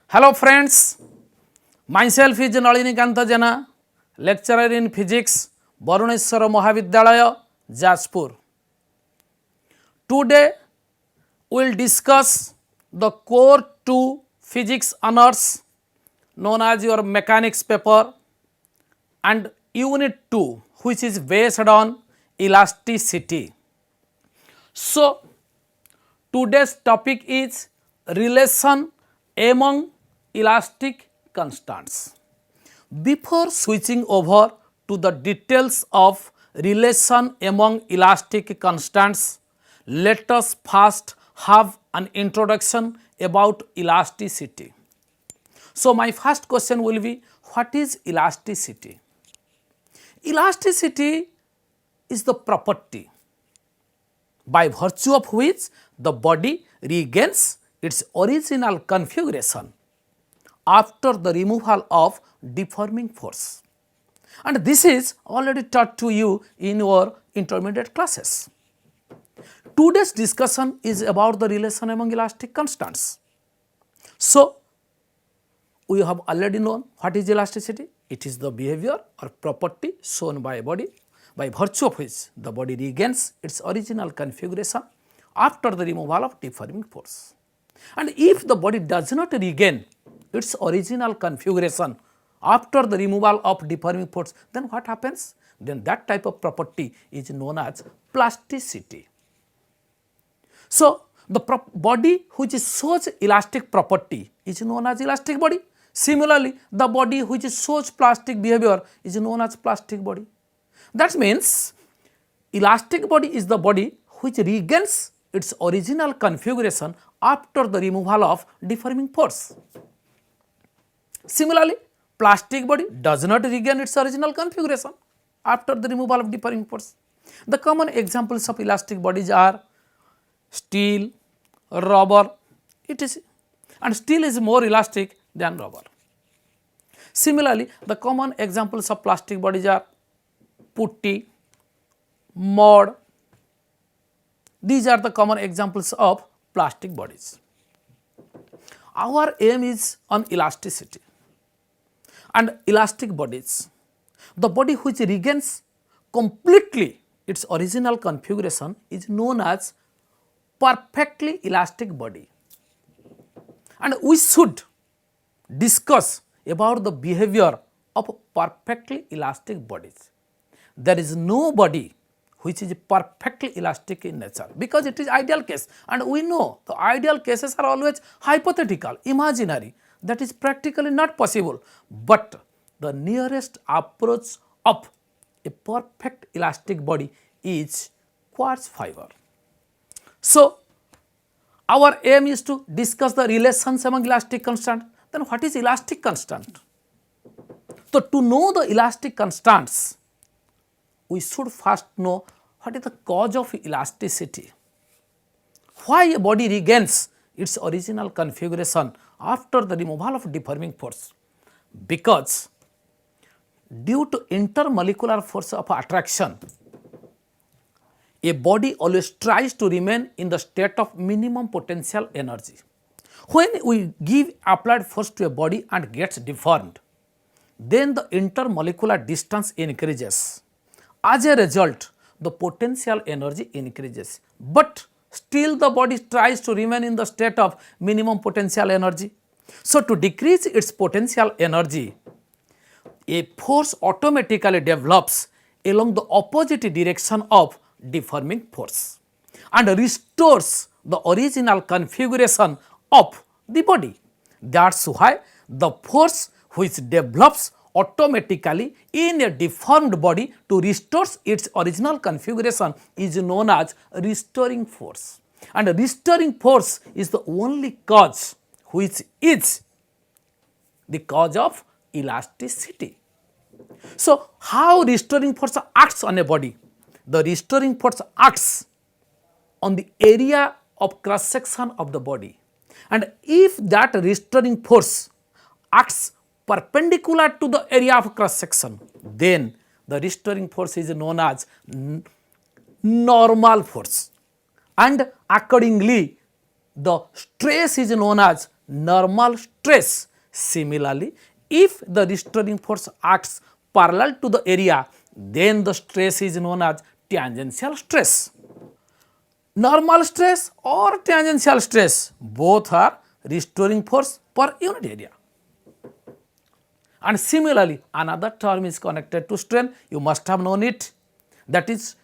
Hello friends, myself is Nalinikanta Jena, lecturer in physics, Baruneshwara Mahavidyalaya, Jajpur. Today we will discuss the core 2 physics honors known as your mechanics paper and unit 2 which is based on elasticity. So today's topic is relation among elastic constants. Before switching over to the details of relation among elastic constants, let us first have an introduction about elasticity. So my first question will be, what is elasticity? Elasticity is the property by virtue of which the body regains its original configuration after the removal of deforming force, and this is already taught to you in your intermediate classes. Today's discussion is about the relation among elastic constants. So, we have already known what is elasticity. It is the behavior or property shown by a body by virtue of which the body regains its original configuration after the removal of deforming force. And if the body does not regain its original configuration after the removal of deforming force, then what happens? Then that type of property is known as plasticity. So, the body which shows elastic property is known as elastic body. Similarly, the body which shows plastic behavior is known as plastic body. That means elastic body is the body which regains its original configuration after the removal of deforming force. Similarly, plastic body does not regain its original configuration after the removal of deforming force. The common examples of elastic bodies are steel, rubber, etc. And steel is more elastic than rubber. Similarly, the common examples of plastic bodies are putty, mud. These are the common examples of plastic bodies. Our aim is on elasticity and elastic bodies. The body which regains completely its original configuration is known as perfectly elastic body. And we should discuss about the behavior of perfectly elastic bodies. There is no body which is perfectly elastic in nature, because it is ideal case, and we know the ideal cases are always hypothetical, imaginary, that is practically not possible, but the nearest approach of a perfect elastic body is quartz fiber. So, our aim is to discuss the relations among elastic constant. Then what is elastic constant? So, to know the elastic constants, we should first know what is the cause of elasticity. Why a body regains its original configuration after the removal of deforming force? Because due to intermolecular force of attraction, a body always tries to remain in the state of minimum potential energy. When we give applied force to a body and gets deformed, then the intermolecular distance increases. As a result, the potential energy increases, but still the body tries to remain in the state of minimum potential energy. So, to decrease its potential energy, a force automatically develops along the opposite direction of deforming force and restores the original configuration of the body. That is why the force which develops automatically in a deformed body to restore its original configuration is known as restoring force, and restoring force is the only cause which is the cause of elasticity. So, how restoring force acts on a body? The restoring force acts on the area of cross section of the body, and if that restoring force acts perpendicular to the area of cross section, then the restoring force is known as normal force, and accordingly the stress is known as normal stress. Similarly, if the restoring force acts parallel to the area, then the stress is known as tangential stress. Normal stress or tangential stress, both are restoring force per unit area. And similarly, another term is connected to strain, you must have known it, that is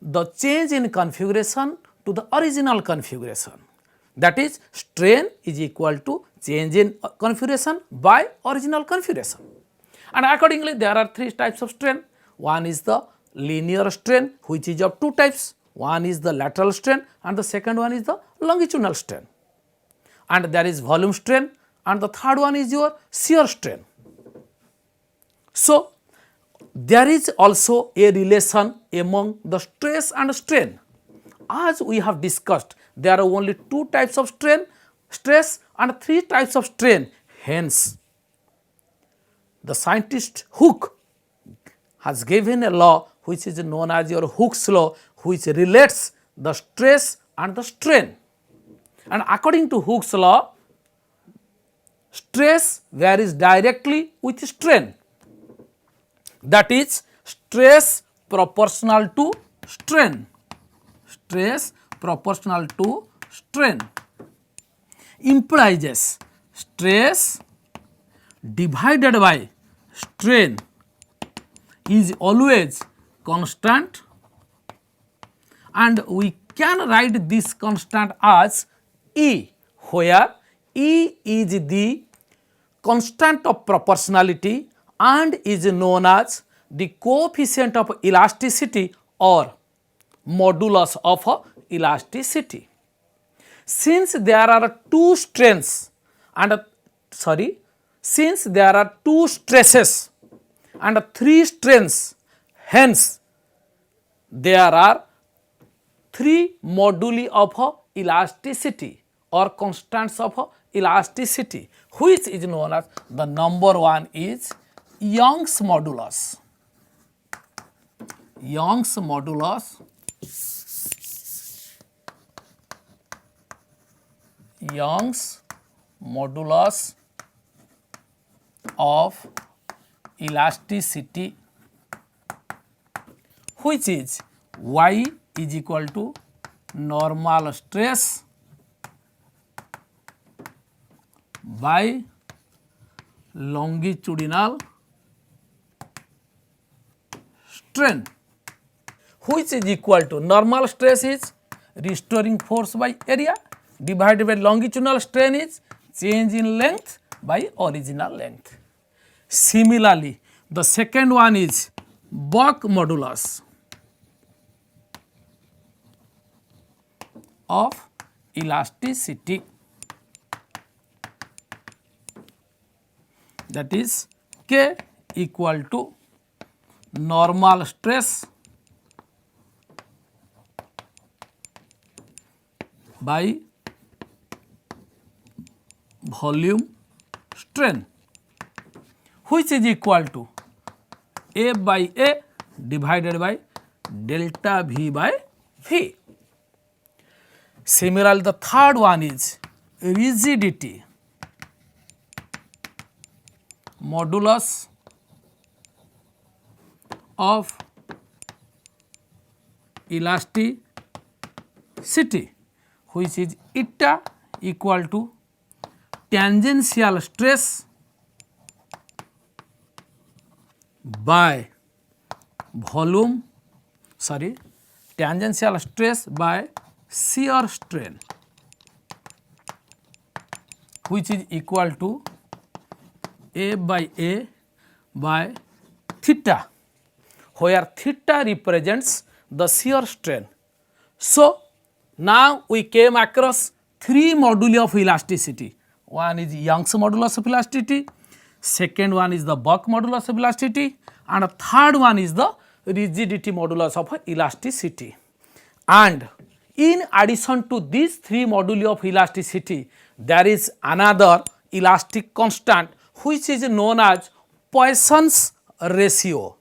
the change in configuration to the original configuration. That is, strain is equal to change in configuration by original configuration. And accordingly, there are three types of strain. One is the linear strain, which is of two types. One is the lateral strain and the second one is the longitudinal strain. And there is volume strain and the third one is your shear strain. So, there is also a relation among the stress and strain. As we have discussed, there are only two types of strain, stress and three types of strain. Hence, the scientist Hooke has given a law which is known as your Hooke's law, which relates the stress and the strain. And according to Hooke's law, stress varies directly with strain. That is, stress proportional to strain. Stress proportional to strain implies stress divided by strain is always constant, and we can write this constant as E, where E is the constant of proportionality and is known as the coefficient of elasticity or modulus of elasticity. Since there are two strains and since there are two stresses and three strains, hence there are three moduli of elasticity or constants of elasticity, which is known as the number one is Young's modulus. Young's modulus, Young's modulus of elasticity, which is Y is equal to normal stress by longitudinal strain, which is equal to normal stress is restoring force by area divided by longitudinal strain is change in length by original length. Similarly, the second one is Buck modulus of elasticity, that is K equal to normal stress by volume strain, which is equal to A by A divided by delta V by V. Similarly, the third one is rigidity modulus of elasticity, which is eta equal to tangential stress by volume, tangential stress by shear strain, which is equal to A by A by theta, where theta represents the shear strain. So, now we came across three moduli of elasticity. One is Young's modulus of elasticity, second one is the Buck modulus of elasticity, and the third one is the rigidity modulus of elasticity. And in addition to these three moduli of elasticity, there is another elastic constant which is known as Poisson's ratio.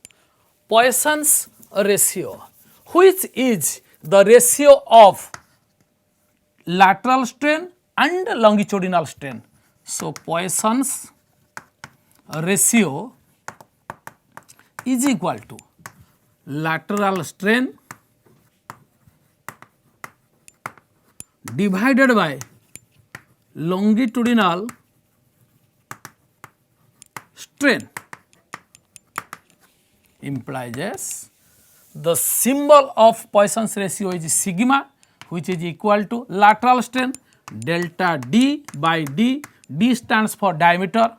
Poisson's ratio, which is the ratio of lateral strain and longitudinal strain. So Poisson's ratio is equal to lateral strain divided by longitudinal strain, implies as the symbol of Poisson's ratio is sigma, which is equal to lateral strain delta D by D. D stands for diameter,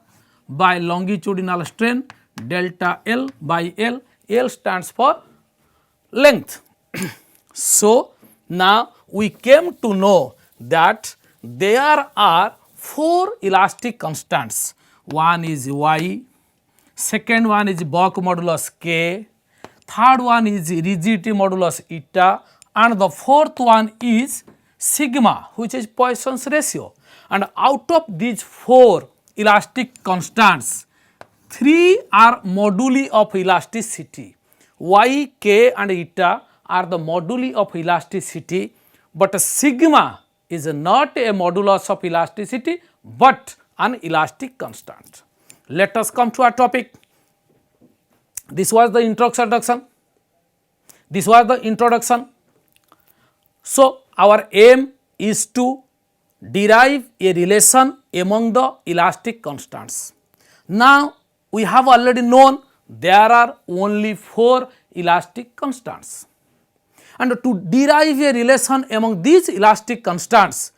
by longitudinal strain delta L by L. L stands for length. So now we came to know that there are 4 elastic constants. One is Y, second one is bulk modulus K, third one is rigidity modulus eta, and the fourth one is sigma, which is Poisson's ratio. And out of these 4 elastic constants, 3 are moduli of elasticity. Y, K and eta are the moduli of elasticity, but sigma is not a modulus of elasticity, but an elastic constant. Let us come to our topic. This was the introduction. So our aim is to derive a relation among the elastic constants. Now we have already known there are only 4 elastic constants, and to derive a relation among these elastic constants,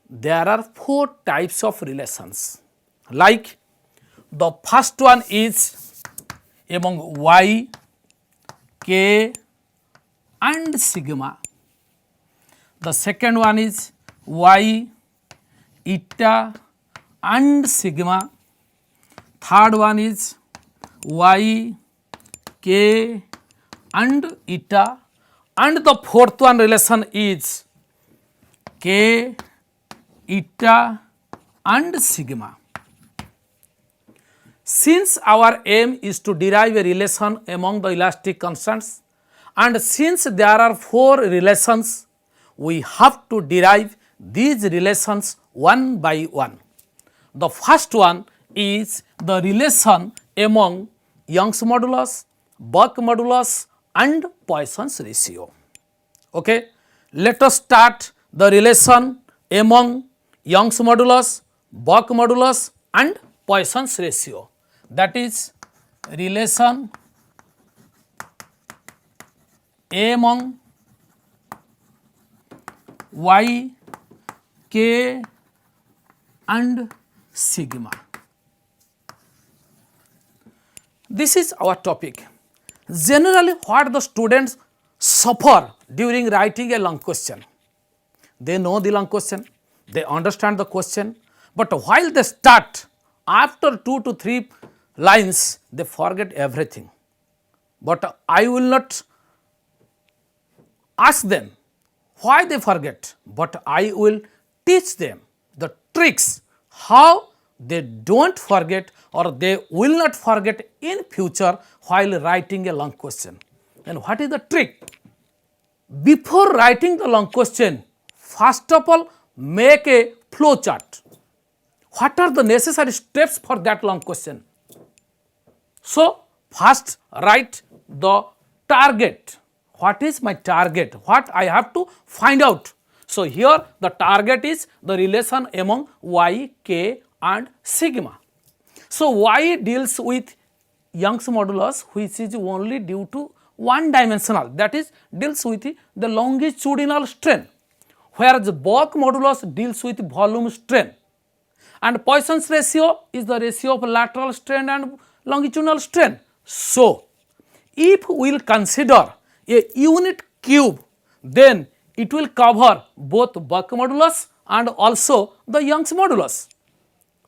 there are 4 types of relations. Like the first one is among Y, K and sigma. The second one is Y, eta and sigma. Third one is Y, K and eta. And the fourth one relation is K, eta and sigma. Since our aim is to derive a relation among the elastic constants, and since there are 4 relations, we have to derive these relations one by one. The first one is the relation among Young's modulus, Bulk modulus and Poisson's ratio. Okay. Let us start the relation among Young's modulus, Bulk modulus and Poisson's ratio. That is relation among Y, K and sigma. This is our topic. Generally, what the students suffer during writing a long question? They know the long question, they understand the question, but while they start, after 2 to 3 lines, they forget everything. But I will not ask them why they forget, but I will teach them the tricks how they do not forget or they will not forget in future while writing a long question. And what is the trick? Before writing the long question, first of all make a flow chart. What are the necessary steps for that long question? So first write the target. What is my target? What I have to find out? So here the target is the relation among Y, K and sigma. So Y deals with Young's modulus, which is only due to one dimensional, that is deals with the longitudinal strain, whereas Bulk modulus deals with volume strain, and Poisson's ratio is the ratio of lateral strain and longitudinal strain. So if we will consider a unit cube, then it will cover both Bulk modulus and also the Young's modulus.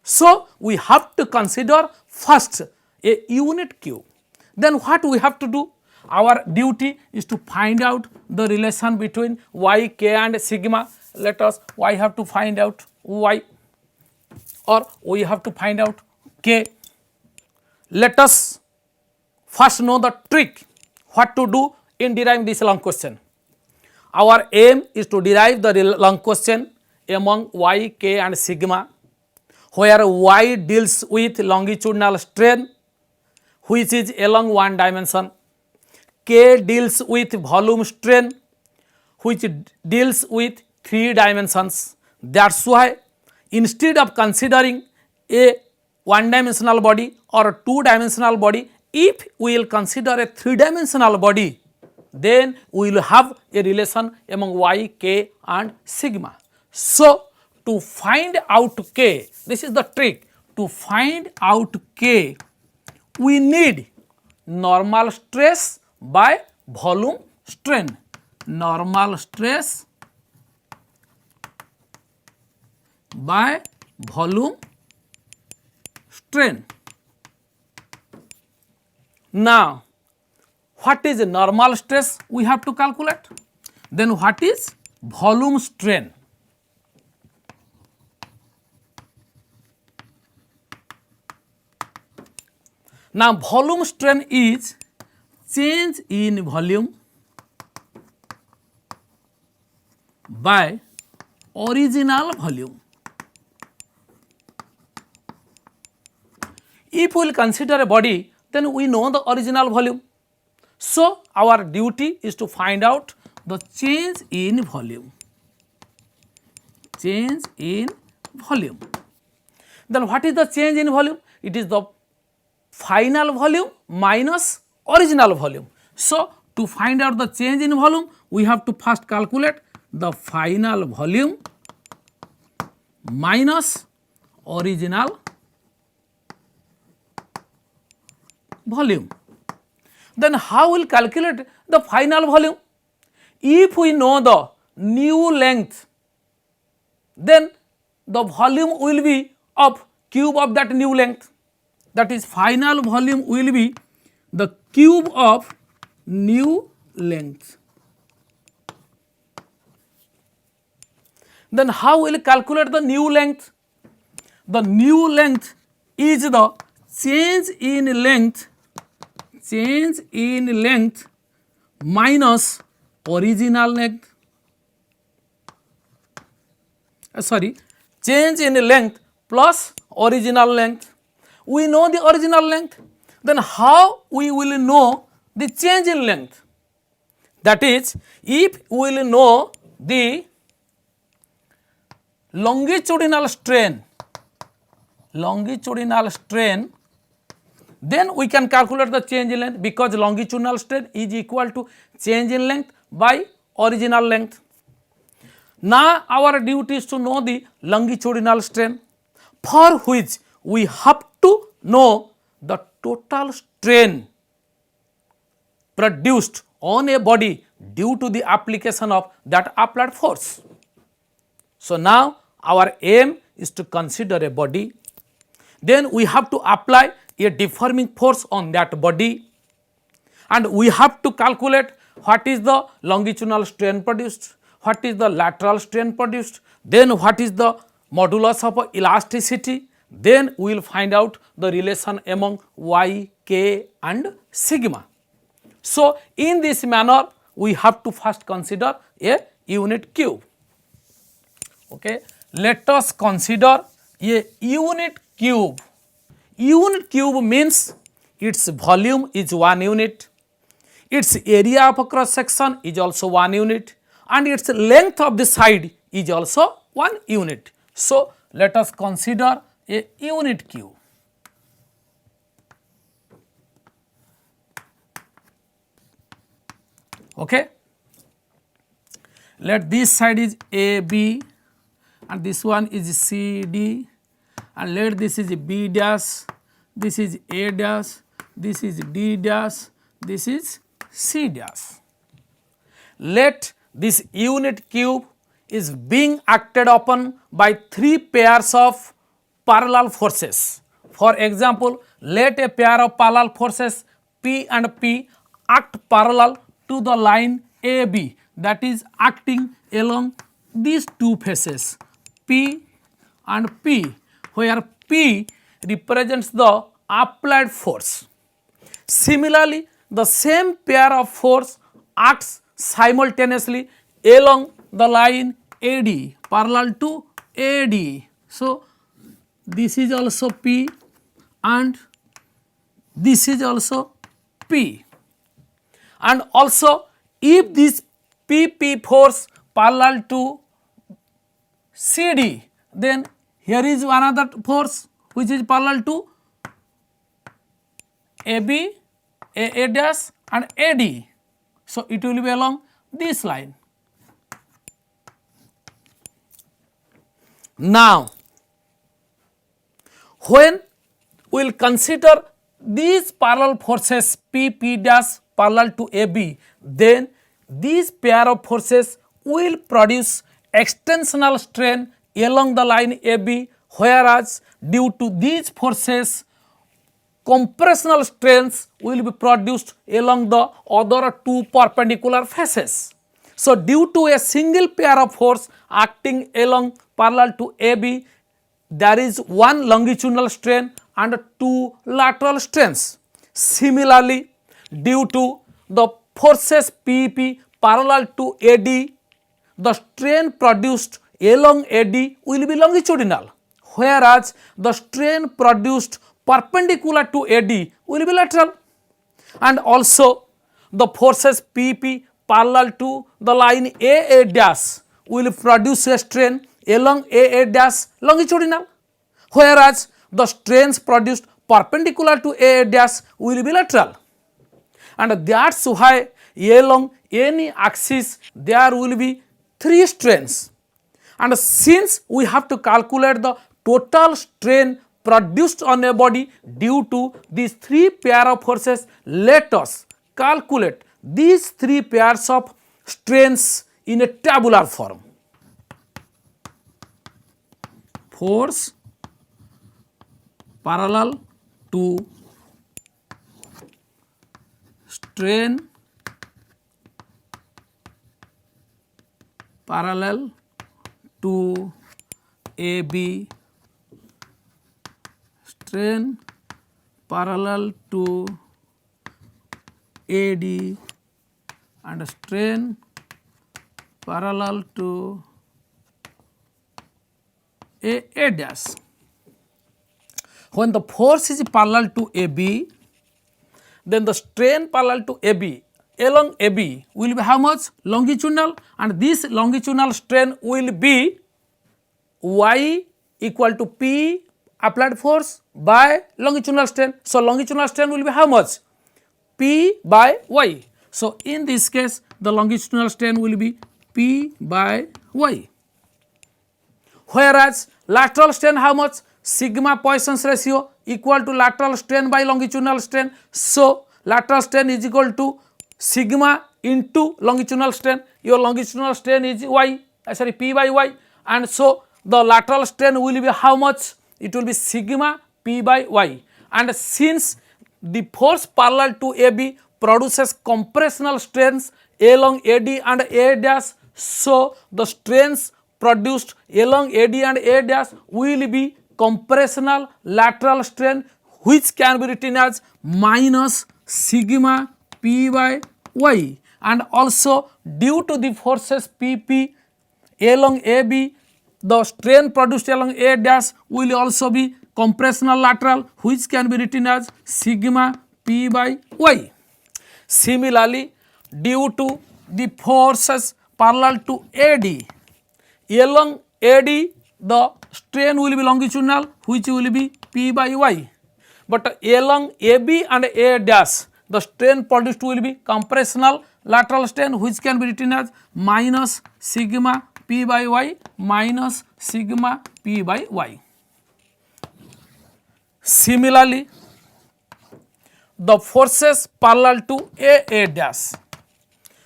So we have to consider first a unit cube. Then what we have to do? Our duty is to find out the relation between Y, K and sigma. Let us, I have to find out Y, or we have to find out K. Let us first know the trick, what to do in deriving this long question. Our aim is to derive the long question among Y, K and sigma. where y deals with longitudinal strain which is along one dimension, k deals with volume strain which deals with 3 dimensions. That's why instead of considering a one dimensional body or a 2 dimensional body, if we will consider a 3 dimensional body, then we will have a relation among y, k and sigma. So, to find out k, this is the trick. To find out k, we need normal stress by volume strain. Normal stress by volume strain. Now, what is normal stress we have to calculate? Then what is volume strain? Now, volume strain is change in volume by original volume. If we will consider a body, then we know the original volume. So, our duty is to find out the change in volume. Change in volume. Then what is the change in volume? It is the final volume minus original volume. So, to find out the change in volume, we have to first calculate the final volume minus original volume. Then how will calculate the final volume? If we know the new length, then the volume will be of cube of that new length. That is, final volume will be the cube of new length. Then how will calculate the new length? The new length is the change in length minus original length. Change in length plus original length. We know the original length, then how we will know the change in length? That is, if we will know the longitudinal strain, then we can calculate the change in length, because longitudinal strain is equal to change in length by original length. Now, our duty is to know the longitudinal strain, for which we have to know the total strain produced on a body due to the application of that applied force. So, now our aim is to consider a body, then we have to apply a deforming force on that body, and we have to calculate what is the longitudinal strain produced, what is the lateral strain produced, then what is the modulus of elasticity, then we will find out the relation among y, k and sigma. So, in this manner we have to first consider a unit cube. Okay. Let us consider a unit cube. Unit cube means its volume is 1 unit, its area of cross section is also 1 unit, and its length of the side is also 1 unit. So, let us consider a unit cube. Okay. Let this side is AB and this one is CD, and let this is B dash, this is A dash, this is D dash, this is C dash. Let this unit cube is being acted upon by 3 pairs of parallel forces. For example, let a pair of parallel forces P and P act parallel to the line AB, that is acting along these 2 faces P and P, where P represents the applied force. Similarly, the same pair of force acts simultaneously along the line AD, parallel to AD. So, this is also P, and this is also P. And also if this PP force parallel to CD, then here is another force which is parallel to AB, AA dash and AD. So it will be along this line. Now when we will consider these parallel forces PP dash parallel to AB, then these pair of forces will produce extensional strain along the line AB, whereas due to these forces compressional strains will be produced along the other two perpendicular faces. So due to a single pair of force acting along parallel to AB, there is one longitudinal strain and two lateral strains. Similarly, due to the forces PP parallel to AD, the strain produced along AD will be longitudinal, whereas the strain produced perpendicular to AD will be lateral. And also the forces PP parallel to the line AA dash will produce a strain along AA dash longitudinal, whereas the strains produced perpendicular to AA dash will be lateral. And that is why along any axis there will be three strains. And since we have to calculate the total strain produced on a body due to these three pair of forces, let us calculate these three pairs of strains in a tabular form. Force parallel to strain parallel to AB, strain parallel to AD and strain parallel to AA dash. When the force is parallel to AB, then the strain parallel to AB along AB will be how much? Longitudinal, and this longitudinal strain will be Y equal to P applied force by longitudinal strain. So longitudinal strain will be how much? P by Y. So in this case the longitudinal strain will be P by Y, whereas lateral strain how much? Sigma Poisson's ratio equal to lateral strain by longitudinal strain. So lateral strain is equal to sigma into longitudinal strain. Your longitudinal strain is Y, P by Y, and so the lateral strain will be how much? It will be sigma P by Y. And since the force parallel to AB produces compressional strains along AD and A dash, so the strains produced along AD and A dash will be compressional lateral strain, which can be written as minus sigma P by Y. And also due to the forces PP along AB, the strain produced along A dash will also be compressional lateral, which can be written as sigma P by Y. Similarly, due to the forces parallel to AD, along AD the strain will be longitudinal, which will be P by Y, but along AB and A dash the strain produced will be compressional lateral strain, which can be written as minus sigma P by Y minus sigma P by Y. Similarly, the forces parallel to AA dash,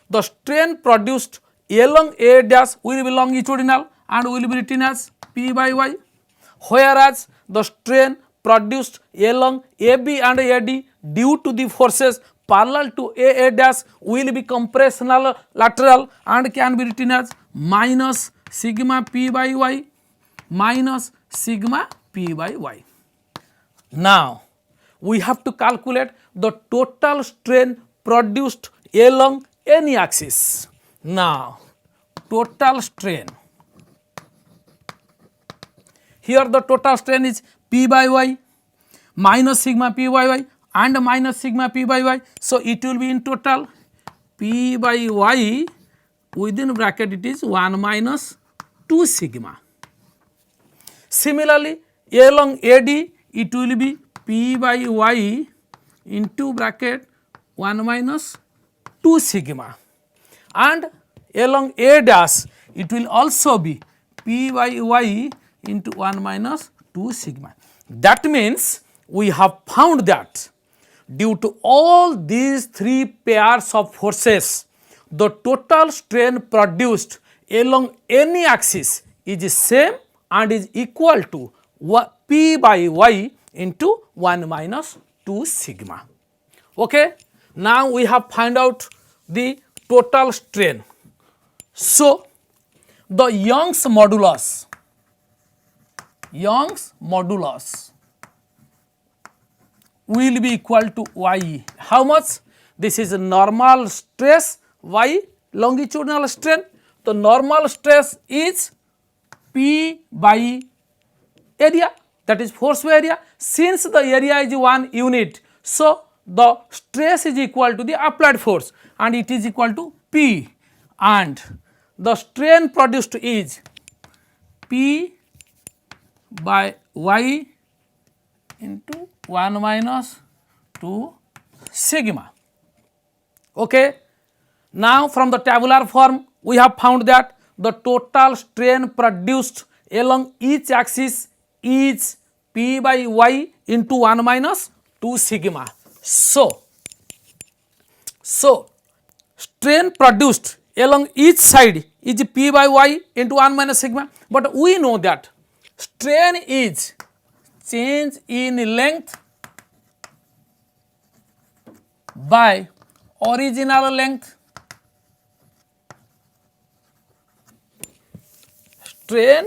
the strain produced along A dash will be longitudinal and will be written as P by Y, whereas the strain produced along AB and AD due to the forces parallel to AA dash will be compressional lateral and can be written as minus sigma P by Y minus sigma P by Y. Now we have to calculate the total strain produced along any axis. Now total strain, here the total strain is P by y minus sigma P by y and minus sigma P by y. So, it will be in total P by y within bracket it is 1 minus 2 sigma. Similarly, along AD it will be P by y into bracket 1 minus 2 sigma, and along A dash it will also be P by y into 1 minus 2 sigma. That means we have found that due to all these three pairs of forces, the total strain produced along any axis is same and is equal to P by y into 1 minus 2 sigma. Okay? Now we have found out the total strain. So, the Young's modulus will be equal to y. How much? This is a normal stress y longitudinal strain. The normal stress is P by area, that is force by area. Since the area is 1 unit, so the stress is equal to the applied force and it is equal to P, and the strain produced is P by y into 1 minus 2 sigma. Okay. Now, from the tabular form we have found that the total strain produced along each axis is P by y into 1 minus 2 sigma. So, strain produced along each side is P by y into 1 minus sigma, but we know that strain is change in length by original length. Strain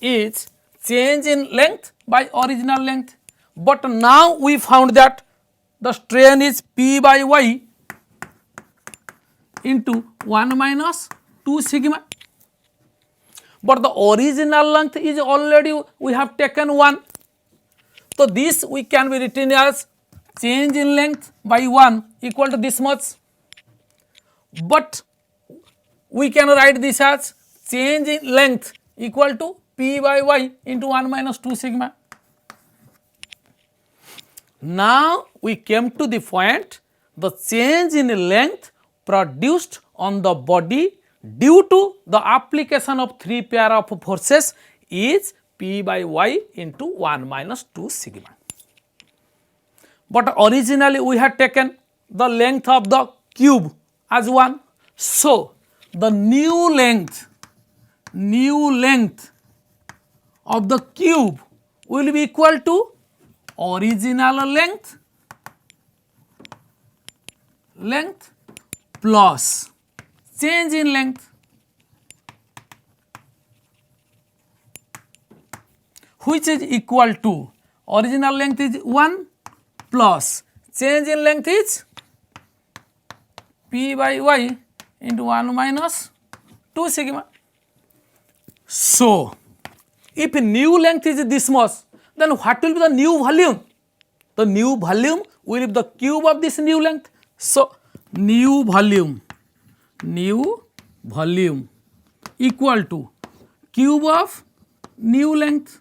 is change in length by original length, but now we found that the strain is P by y into 1 minus 2 sigma, but the original length is already we have taken 1. So, this we can be written as change in length by 1 equal to this much, but we can write this as change in length equal to P by y into 1 minus 2 sigma. Now, we came to the point the change in length produced on the body due to the application of three pair of forces is P by y into 1 minus 2 sigma. But originally we had taken the length of the cube as 1. So, the new length of the cube will be equal to original length plus change in length, which is equal to original length is 1 plus change in length is P by y into 1 minus 2 sigma. So, if new length is this much, then what will be the new volume? The new volume will be the cube of this new length. So, new volume equal to cube of new length,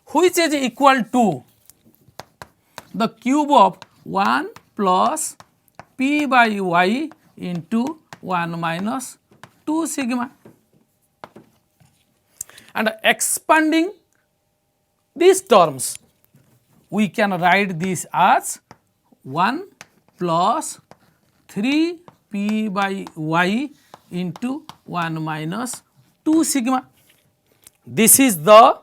which is equal to the cube of 1 plus P by y into 1 minus 2 sigma. And expanding these terms, we can write this as 1 plus 3 P by y into 1 minus 2 sigma. This is the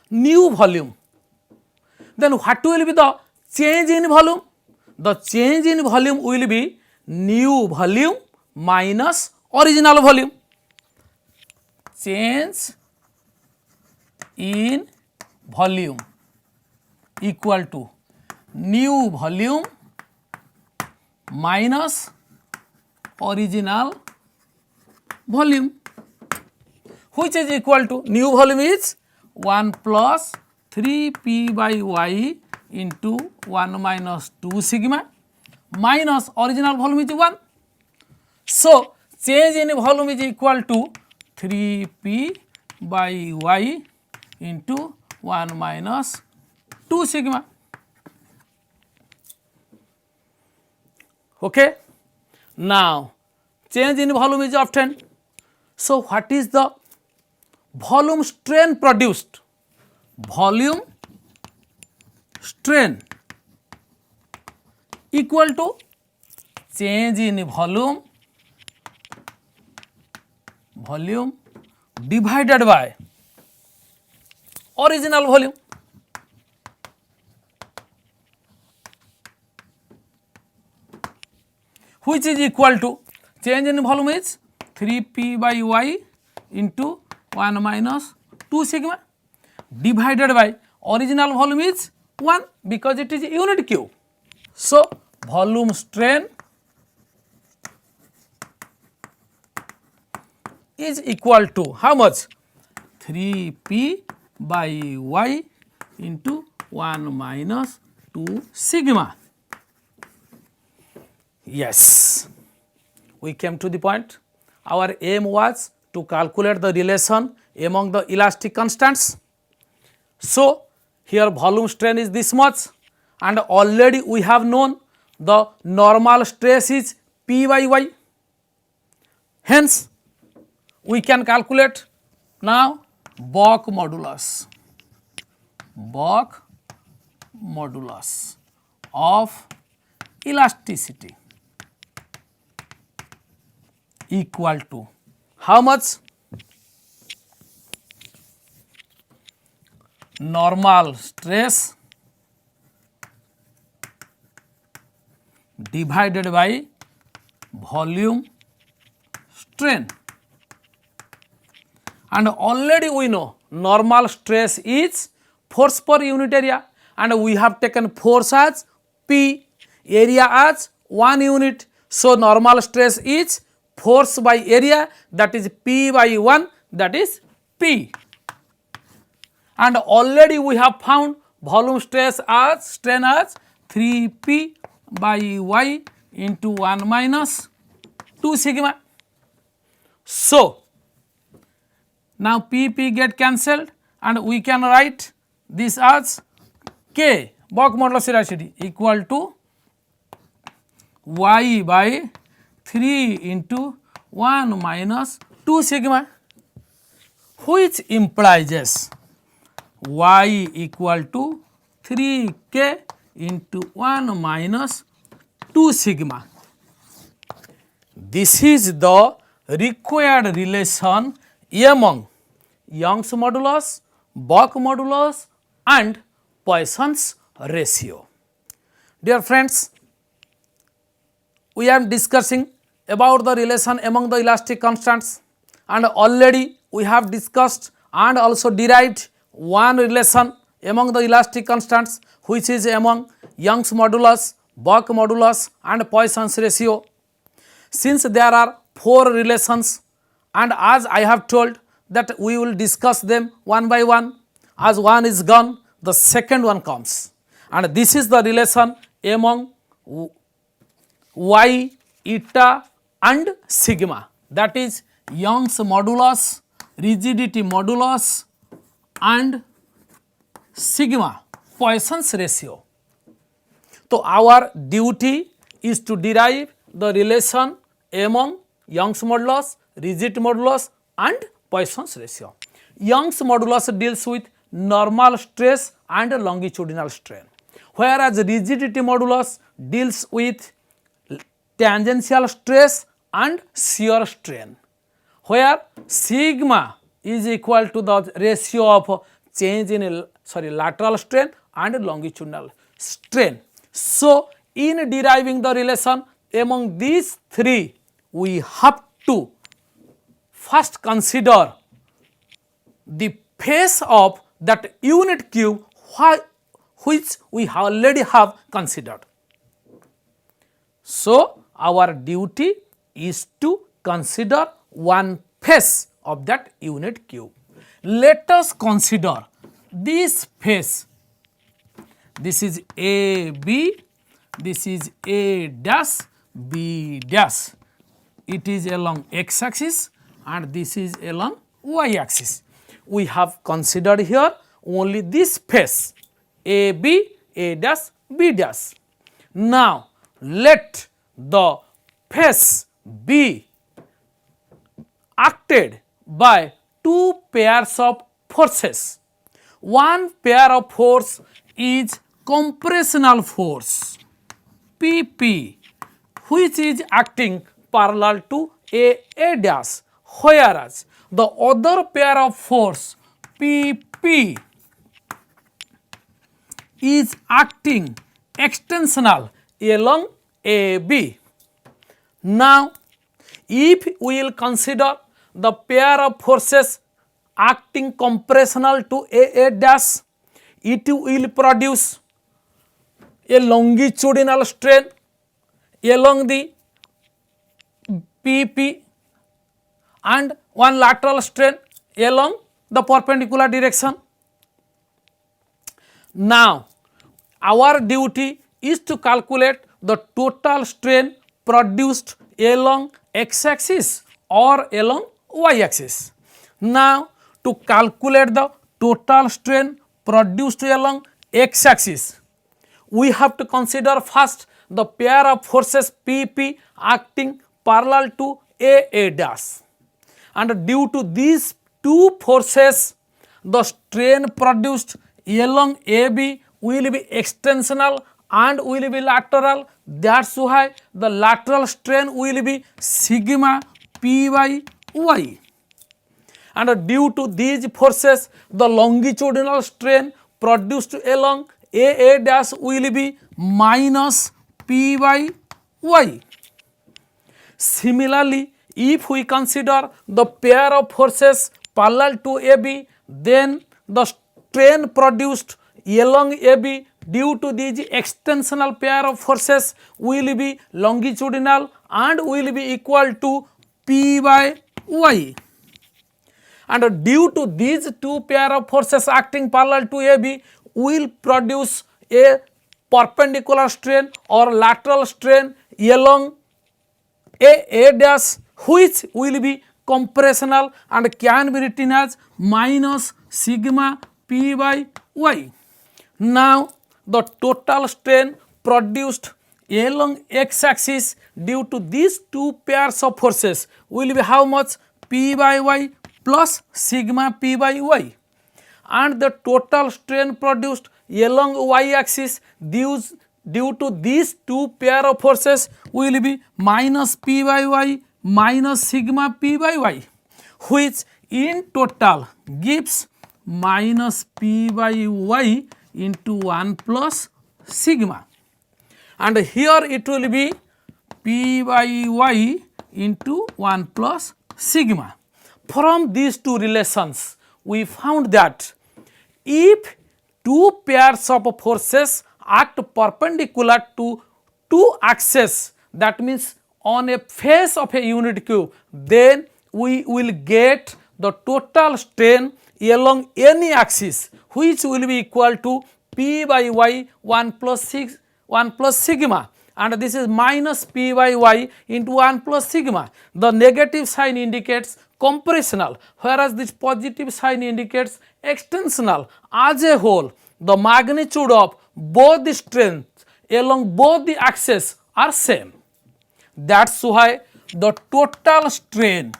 new volume. Then what will be the change in volume? The change in volume will be new volume minus original volume. Change in volume equal to new volume minus original volume. which is equal to new volume is 1 plus 3p by y into 1 minus 2 sigma minus original volume is 1. So, change in volume is equal to 3p by y into 1 minus 2 sigma. Okay. Now, change in volume is obtained. So, what is the volume strain produced? Volume strain equal to change in volume divided by original volume. Which is equal to change in volume is 3p by y into 1 minus 2 sigma divided by original volume is 1 because it is unit cube. So, volume strain is equal to how much? 3p by y into 1 minus 2 sigma. Yes, we came to the point. Our aim was to calculate the relation among the elastic constants. So, here volume strain is this much, and already we have known the normal stress is P by Y. Hence, we can calculate now Bock modulus of elasticity equal to how much? Normal stress divided by volume strain, and already we know normal stress is force per unit area, and we have taken force as P, area as 1 unit. So, normal stress is force by area, that is P by 1, that is P. And already we have found volume stress as strain as 3p by y into 1 minus 2 sigma. So, now p get cancelled, and we can write this as k, Bock modulus elasticity, equal to y by 3 into 1 minus 2 sigma, which implies y equal to 3k into 1 minus 2 sigma. This is the required relation among Young's modulus, Bock modulus and Poisson's ratio. Dear friends, we are discussing about the relation among the elastic constants, and already we have discussed and also derived one relation among the elastic constants, which is among Young's modulus, Bock modulus and Poisson's ratio. Since there are 4 relations, and as I have told that we will discuss them one by one, as one is gone, the second one comes, and this is the relation among y, eta and sigma, that is Young's modulus, rigidity modulus and sigma, Poisson's ratio. So, our duty is to derive the relation among Young's modulus, rigidity modulus and Poisson's ratio. Young's modulus deals with normal stress and longitudinal strain, whereas rigidity modulus deals with tangential stress and shear strain, where sigma is equal to the ratio of change in lateral strain and longitudinal strain. So, in deriving the relation among these 3, we have to first consider the face of that unit cube which we already have considered. So, our duty is to consider one face of that unit cube. Let us consider this face. This is AB, this is A dash, B dash. It is along x axis and this is along y axis. We have considered here only this face AB, A dash, B dash. Now, let the face be acted by two pairs of forces. One pair of force is compressional force PP, which is acting parallel to A dash, whereas the other pair of force PP is acting extensional along AB. Now, if we will consider the pair of forces acting compressional to A dash, it will produce a longitudinal strain along the PP and one lateral strain along the perpendicular direction. Now, our duty is to calculate the total strain produced along x axis or along y axis. Now, to calculate the total strain produced along x axis, we have to consider first the pair of forces PP acting parallel to A dash, and due to these two forces, the strain produced along AB will be extensional and will be lateral. That's why the lateral strain will be sigma P by y. And due to these forces, the longitudinal strain produced along A dash will be minus P by y. Similarly, if we consider the pair of forces parallel to AB, then the strain produced along AB due to these extensional pair of forces will be longitudinal and will be equal to P by y. And due to these two pair of forces acting parallel to AB will produce a perpendicular strain or lateral strain along A dash, which will be compressional and can be written as minus sigma P by y. Now, the total strain produced along x axis due to these two pairs of forces will be how much? P by y plus sigma P by y, and the total strain produced along y axis due to these two pair of forces will be minus P by y minus sigma P by y, which in total gives minus P by y into 1 plus sigma, and here it will be P by y into 1 plus sigma. From these two relations, we found that if two pairs of forces act perpendicular to two axes, that means on a face of a unit cube, then we will get the total strain along any axis, which will be equal to P by y 1 plus sigma, and this is minus P by y into 1 plus sigma. The negative sign indicates compressional, whereas this positive sign indicates extensional. As a whole, the magnitude of both the strengths along both the axes are same. That's why the total strain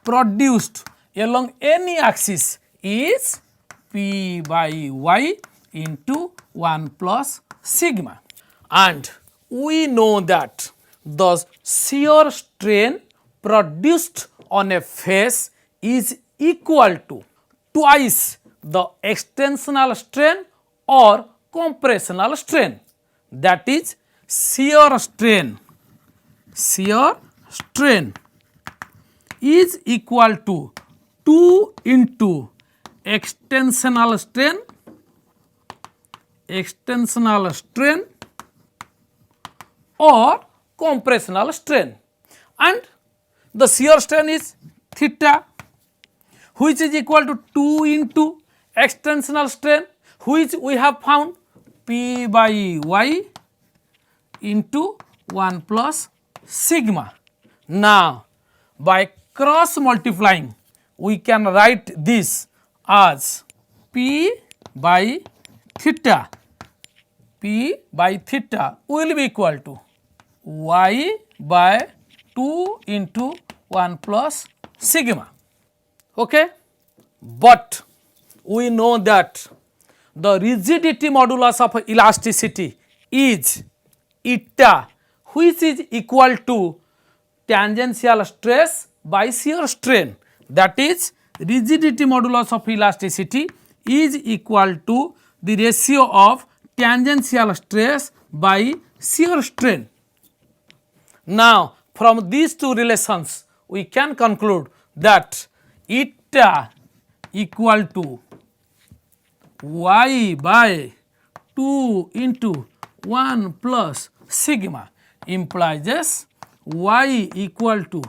produced along any axis is P by y into 1 plus sigma. And we know that the shear strain produced on a face is equal to twice the extensional strain or compressional strain. That is shear strain is equal to 2 into extensional strain or compressional strain, and the shear strain is theta, which is equal to 2 into extensional strain, which we have found P by Y into 1 plus sigma. Now, by cross multiplying, we can write this as P by theta. P by theta will be equal to Y by 2 into 1 plus sigma. Okay? But we know that the rigidity modulus of elasticity is eta, which is equal to tangential stress by shear strain. That is, rigidity modulus of elasticity is equal to the ratio of tangential stress by shear strain. Now, from these two relations, we can conclude that eta equal to Y by 2 into 1 plus sigma implies Y equal to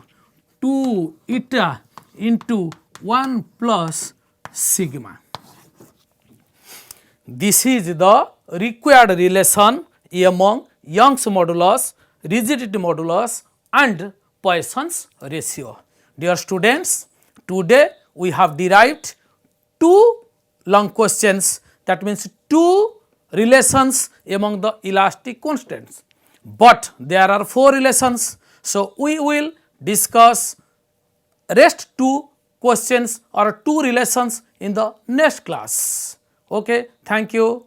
2 eta into 1 plus sigma. This is the required relation among Young's modulus, rigidity modulus and Poisson's ratio. Dear students, today we have derived two long questions, that means two relations among the elastic constants, but there are four relations. So, we will discuss rest two questions or two relations in the next class. Okay, thank you.